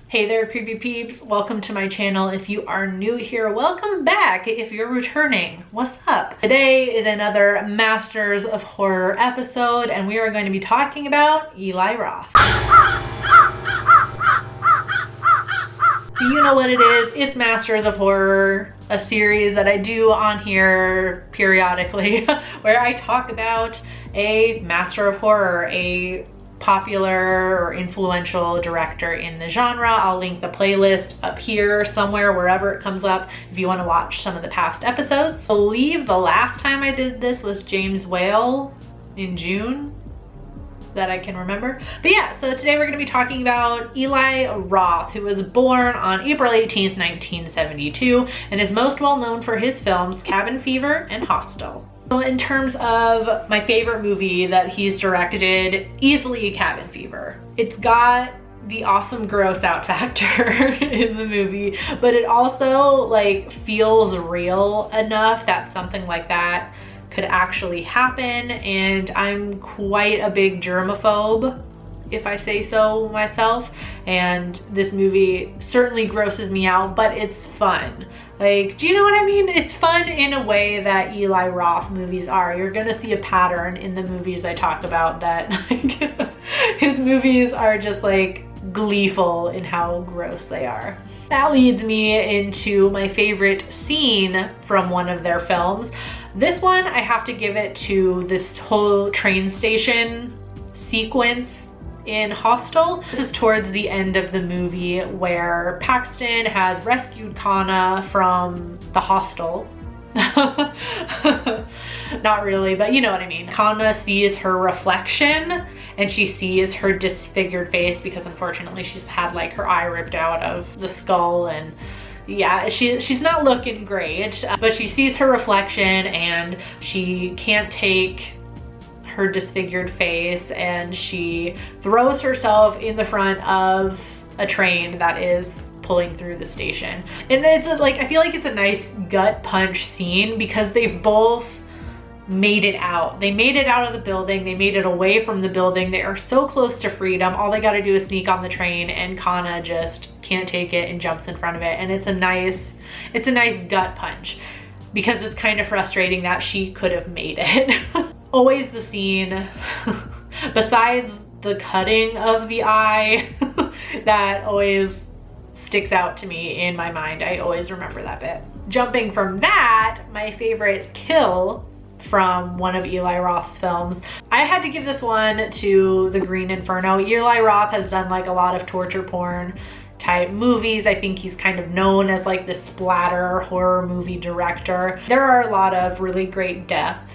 Hey there, creepy peeps. Welcome to my channel. If you are new here, welcome back. If you're returning, what's up? Today is another Masters of Horror episode, and we are going to be talking about Eli Roth. So you know what it is. It's Masters of Horror, a series that I do on here periodically where I talk about a master of horror, a popular or influential director in the genre. I'll link the playlist up here somewhere, wherever it comes up, if you want to watch some of the past episodes. I believe the last time I did this was James Whale in June, that I can remember. But yeah, so today we're going to be talking about Eli Roth, who was born on April 18th, 1972, and is most well known for his films Cabin Fever and Hostel. So in terms of my favorite movie that he's directed, easily Cabin Fever. It's got the awesome gross out factor in the movie, but it also like feels real enough that something like that could actually happen. And I'm quite a big germaphobe, if I say so myself, and this movie certainly grosses me out, but it's fun. Like, do you know what I mean? It's fun in a way that Eli Roth movies are. You're gonna see a pattern in the movies I talk about, that like his movies are just like gleeful in how gross they are. That leads me into my favorite scene from one of their films. This one, I have to give it to this whole train station sequence in Hostel. This is towards the end of the movie where Paxton has rescued Kana from the hostel. Not really, but you know what I mean. Kana sees her reflection and she sees her disfigured face because unfortunately she's had like her eye ripped out of the skull, and yeah, she's not looking great, but she sees her reflection and she can't take her disfigured face, and she throws herself in the front of a train that is pulling through the station. And it's like, I feel like it's a nice gut punch scene because they've both made it out. They made it out of the building. They made it away from the building. They are so close to freedom. All they got to do is sneak on the train, and Kana just can't take it and jumps in front of it. And it's a nice gut punch because it's kind of frustrating that she could have made it. Always the scene, besides the cutting of the eye, that always sticks out to me in my mind. I always remember that bit. Jumping from that, my favorite kill from one of Eli Roth's films, I had to give this one to the Green Inferno. Eli Roth has done like a lot of torture porn type movies. I think he's kind of known as like the splatter horror movie director. There are a lot of really great deaths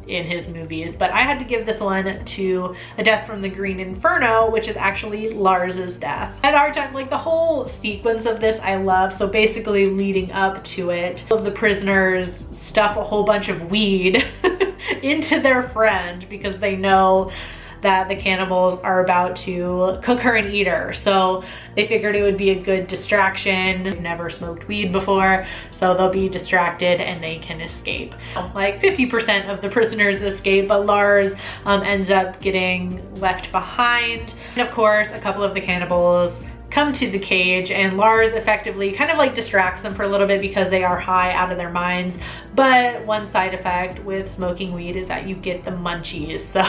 in his movies, but I had to give this one to a death from the Green Inferno, which is actually Lars's death. At our time, like the whole sequence of this I love. So basically leading up to it, all of the prisoners stuff a whole bunch of weed into their friend because they know that the cannibals are about to cook her and eat her. So they figured it would be a good distraction. They've never smoked weed before, so they'll be distracted and they can escape. Like 50% of the prisoners escape, but Lars ends up getting left behind. And of course, a couple of the cannibals come to the cage, and Lars effectively kind of like distracts them for a little bit because they are high out of their minds. But one side effect with smoking weed is that you get the munchies. So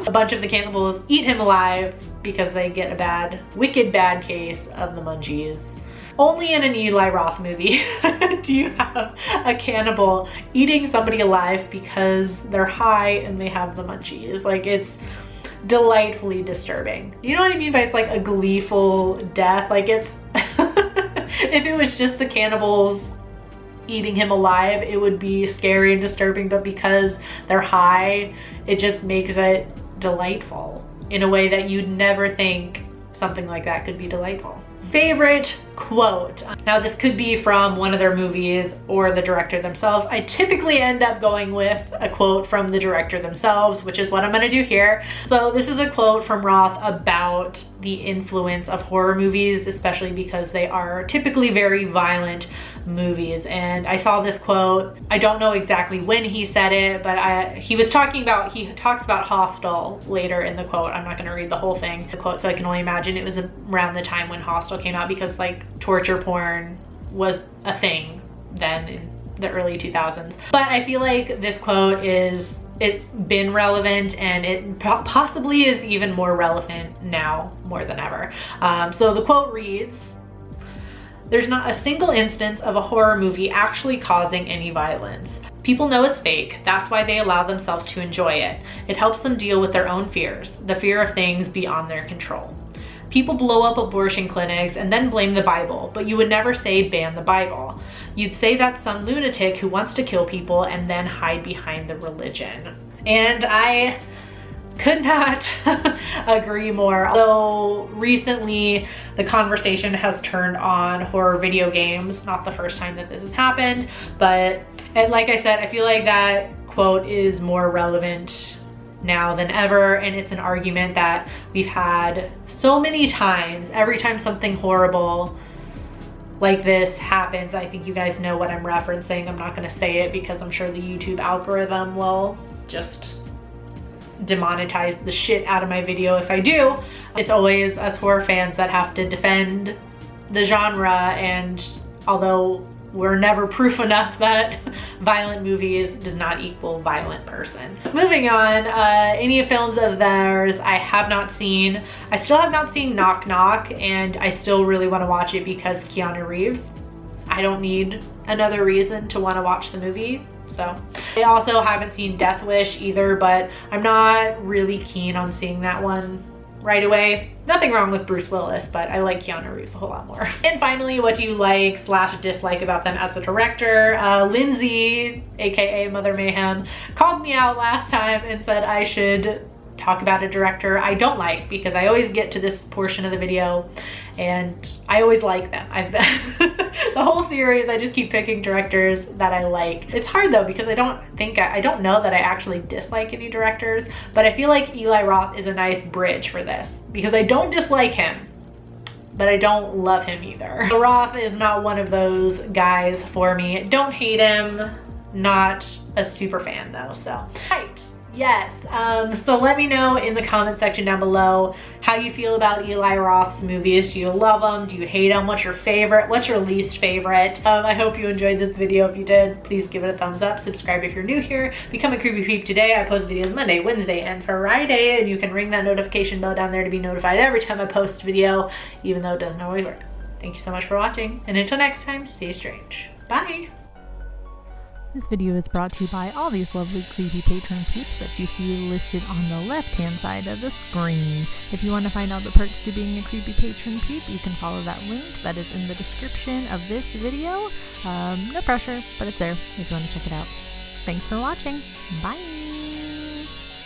a bunch of the cannibals eat him alive because they get a wicked bad case of the munchies. Only in an Eli Roth movie do you have a cannibal eating somebody alive because they're high and they have the munchies. Like, it's delightfully disturbing. You know what I mean by it's like a gleeful death? Like, it's if it was just the cannibals eating him alive, it would be scary and disturbing, but because they're high, it just makes it delightful in a way that you'd never think something like that could be delightful. Favorite quote. Now this could be from one of their movies or the director themselves. I typically end up going with a quote from the director themselves, which is what I'm gonna do here. So this is a quote from Roth about the influence of horror movies, especially because they are typically very violent movies. And I saw this quote, I don't know exactly when he said it, but he talks about Hostel later in the quote. I'm not gonna read the whole thing, the quote, so I can only imagine it was around the time when Hostel came out, because like torture porn was a thing then in the early 2000s. But I feel like this quote it's been relevant, and it possibly is even more relevant now more than ever. So the quote reads, "There's not a single instance of a horror movie actually causing any violence. People know it's fake, that's why they allow themselves to enjoy it. It helps them deal with their own fears, the fear of things beyond their control. People blow up abortion clinics and then blame the Bible, but you would never say ban the Bible. You'd say that's some lunatic who wants to kill people and then hide behind the religion." And I could not agree more. Although recently the conversation has turned on horror video games, not the first time that this has happened, but like I said, I feel like that quote is more relevant now than ever, and it's an argument that we've had so many times. Every time something horrible like this happens, I think you guys know what I'm referencing. I'm not going to say it because I'm sure the YouTube algorithm will just demonetize the shit out of my video if I do. It's always us horror fans that have to defend the genre, and although we're never proof enough that violent movies does not equal violent person. Moving on, any films of theirs I have not seen. I still have not seen Knock Knock, and I still really want to watch it because Keanu Reeves. I don't need another reason to want to watch the movie. So I also haven't seen Death Wish either, but I'm not really keen on seeing that one right away. Nothing wrong with Bruce Willis, but I like Keanu Reeves a whole lot more. And finally, what do you like / dislike about them as a director? Lindsay, aka Mother Mayhem, called me out last time and said I should talk about a director I don't like, because I always get to this portion of the video and I always like them. The whole series, I just keep picking directors that I like. It's hard though, because I don't know that I actually dislike any directors, but I feel like Eli Roth is a nice bridge for this, because I don't dislike him, but I don't love him either. Roth is not one of those guys for me. Don't hate him, not a super fan though, so. Right. Yes, so let me know in the comment section down below how you feel about Eli Roth's movies. Do you love them? Do you hate them? What's your favorite? What's your least favorite? I hope you enjoyed this video. If you did, please give it a thumbs up. Subscribe if you're new here. Become a Creepy Peep today. I post videos Monday, Wednesday, and Friday, and you can ring that notification bell down there to be notified every time I post a video, even though it doesn't always work. Thank you so much for watching, and until next time, stay strange. Bye! This video is brought to you by all these lovely creepy patron peeps that you see listed on the left-hand side of the screen. If you want to find out the perks to being a creepy patron peep, you can follow that link that is in the description of this video. No pressure, but it's there if you want to check it out. Thanks for watching. Bye!